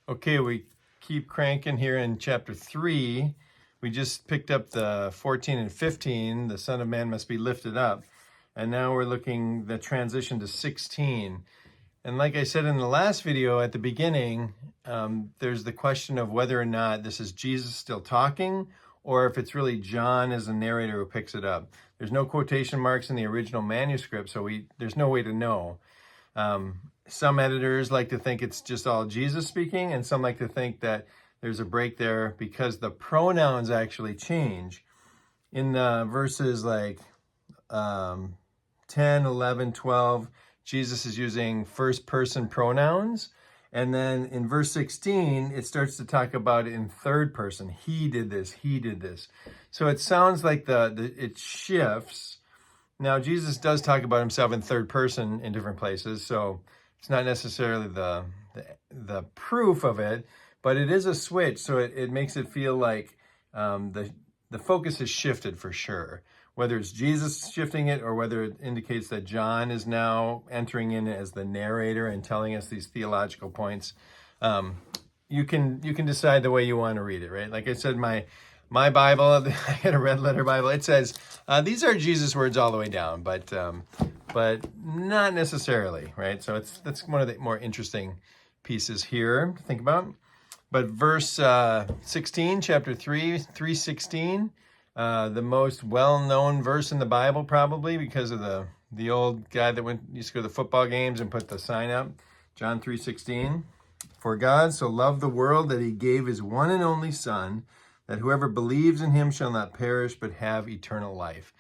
Okay, we keep cranking here in chapter 3. We just picked up the 14 and 15, the Son of Man must be lifted up. And now we're looking the transition to 16. And like I said in the last video at the beginning, there's the question of whether or not this is Jesus still talking or if it's really John as the narrator who picks it up. There's no quotation marks in the original manuscript, so there's no way to know. Some editors like to think it's just all Jesus speaking, and some like to think that there's a break there because the pronouns actually change. In verses like 10, 11, 12, Jesus is using first person pronouns. And then in verse 16, it starts to talk about it in third person. He did this, he did this. So it sounds like it shifts. Now, Jesus does talk about himself in third person in different places, so it's not necessarily the proof of it, but it is a switch, so it makes it feel like the focus has shifted for sure. Whether it's Jesus shifting it or whether it indicates that John is now entering in as the narrator and telling us these theological points, you can decide the way you want to read it, right? Like I said, my Bible, I had a red letter Bible. It says these are Jesus' words all the way down, but not necessarily, right? So that's one of the more interesting pieces here to think about. But verse 16, chapter 3, 3:16, the most well-known verse in the Bible probably because of the old guy that used to go to the football games and put the sign up. John 3:16, for God so loved the world that he gave his one and only Son, that whoever believes in him shall not perish but have eternal life.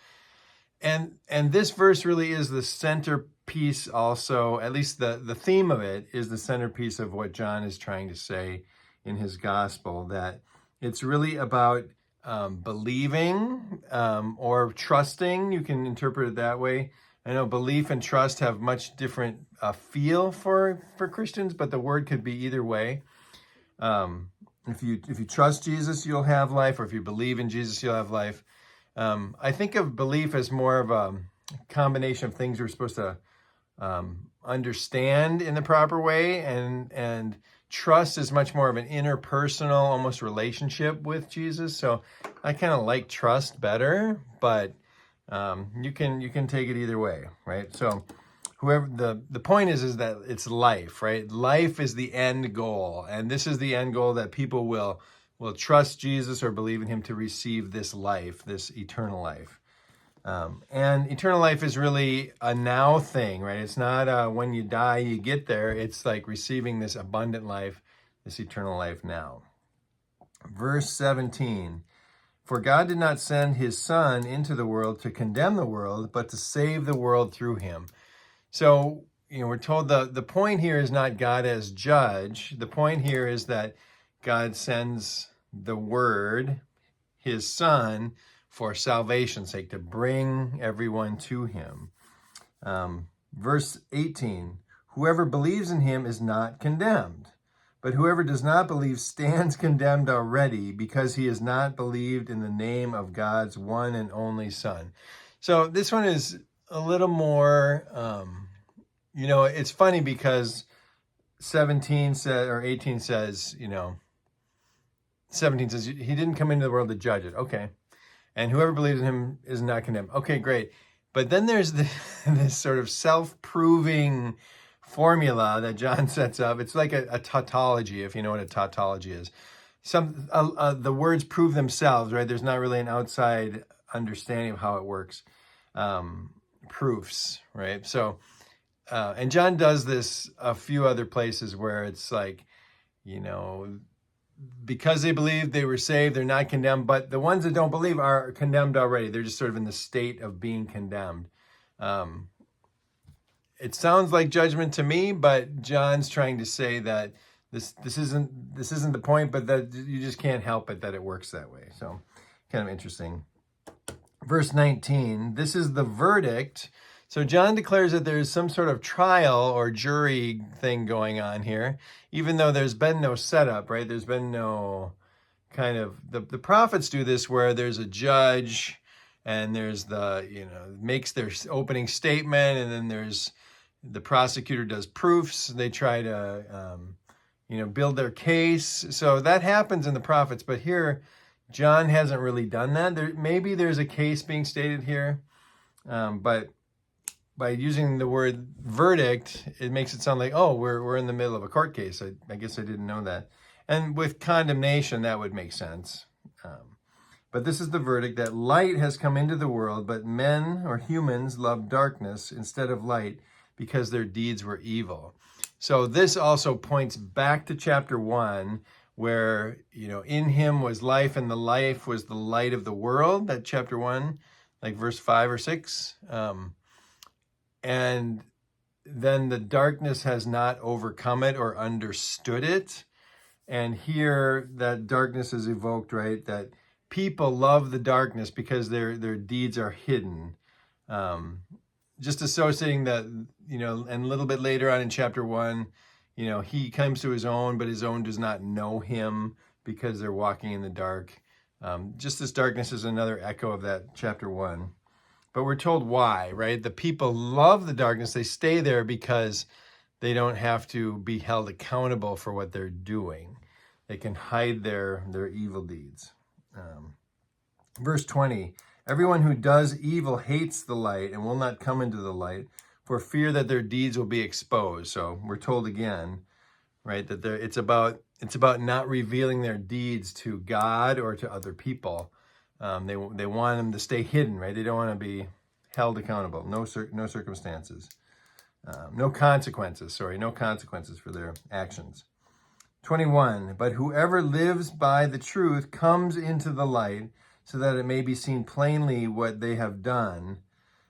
And this verse really is the centerpiece also, at least the theme of it is the centerpiece of what John is trying to say in his gospel, that it's really about believing or trusting. You can interpret it that way. I know belief and trust have much different feel for Christians, but the word could be either way. If you trust Jesus, you'll have life, or if you believe in Jesus, you'll have life. I think of belief as more of a combination of things we're supposed to understand in the proper way, and trust is much more of an interpersonal, almost relationship with Jesus. So I kind of like trust better, but you can take it either way, right? So whoever the point is that it's life, right? Life is the end goal, and this is the end goal, that people will trust Jesus or believe in him to receive this life, this eternal life. And eternal life is really a now thing, right? It's not when you die, you get there. It's like receiving this abundant life, this eternal life now. Verse 17, for God did not send his Son into the world to condemn the world, but to save the world through him. So, we're told the point here is not God as judge. The point here is that God sends the Word, his Son, for salvation's sake, to bring everyone to him. Verse 18, whoever believes in him is not condemned, but whoever does not believe stands condemned already, because he has not believed in the name of God's one and only Son. So this one is a little more, it's funny because 17 says, or 18 says, 17 says, he didn't come into the world to judge it. Okay. And whoever believes in him is not condemned. Okay, great. But then there's this sort of self-proving formula that John sets up. It's like a tautology, if you know what a tautology is. The words prove themselves, right? There's not really an outside understanding of how it works. Proofs, right? So, and John does this a few other places where it's like, because they believe they were saved, they're not condemned, but the ones that don't believe are condemned already. They're just sort of in the state of being condemned. It sounds like judgment to me, but John's trying to say that this isn't the point, but that you just can't help it that it works that way. So kind of interesting. Verse 19, this is the verdict. So John declares that there's some sort of trial or jury thing going on here, even though there's been no setup, right? There's been no kind of, the prophets do this where there's a judge and there's makes their opening statement, and then there's the prosecutor does proofs. They try to, build their case. So that happens in the prophets, but here John hasn't really done that. Maybe there's a case being stated here, but by using the word verdict, it makes it sound like, oh, we're in the middle of a court case. I guess I didn't know that. And with condemnation, that would make sense. But this is the verdict, that light has come into the world, but men or humans love darkness instead of light because their deeds were evil. So this also points back to chapter 1, where, in him was life, and the life was the light of the world. That chapter 1, like verse 5 or 6. And then the darkness has not overcome it or understood it. And here that darkness is evoked, right? That people love the darkness because their deeds are hidden. Just associating that, and a little bit later on in chapter 1, he comes to his own, but his own does not know him because they're walking in the dark. Just this darkness is another echo of that chapter 1. But we're told why, right? The people love the darkness. They stay there because they don't have to be held accountable for what they're doing. They can hide their evil deeds. Verse 20, everyone who does evil hates the light and will not come into the light for fear that their deeds will be exposed. So we're told again, right, that it's about not revealing their deeds to God or to other people. They want them to stay hidden, right? They don't want to be held accountable. No circumstances. No consequences for their actions. 21, but whoever lives by the truth comes into the light so that it may be seen plainly what they have done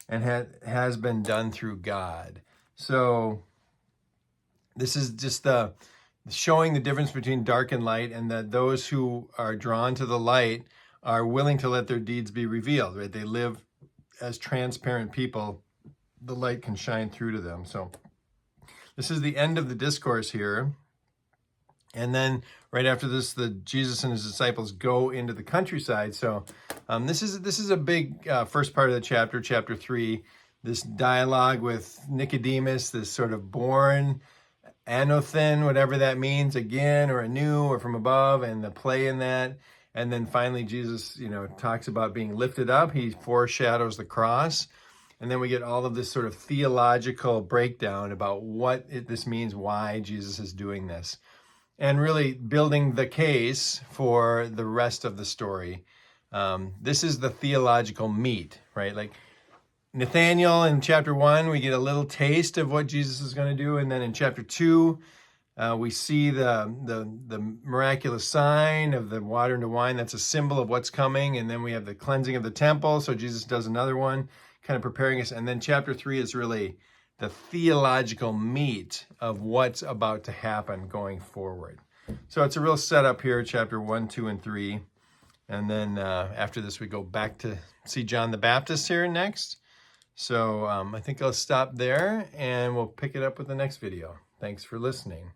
and has been done through God. So this is just showing the difference between dark and light, and that those who are drawn to the light are willing to let their deeds be revealed, right? They live as transparent people. The light can shine through to them. So this is the end of the discourse here. And then right after this, Jesus and his disciples go into the countryside. So this is a big first part of the chapter, chapter 3, this dialogue with Nicodemus, this sort of born anothen, whatever that means, again or anew or from above, and the play in that. And then finally Jesus, talks about being lifted up. He foreshadows the cross. And then we get all of this sort of theological breakdown about what this means, why Jesus is doing this. And really building the case for the rest of the story. This is the theological meat, right? Like Nathaniel in chapter 1, we get a little taste of what Jesus is going to do. And then in chapter 2, we see the miraculous sign of the water into wine. That's a symbol of what's coming. And then we have the cleansing of the temple. So Jesus does another one, kind of preparing us. And then chapter 3 is really the theological meat of what's about to happen going forward. So it's a real setup here, chapter 1, 2, and 3. And then after this, we go back to see John the Baptist here next. So I think I'll stop there, and we'll pick it up with the next video. Thanks for listening.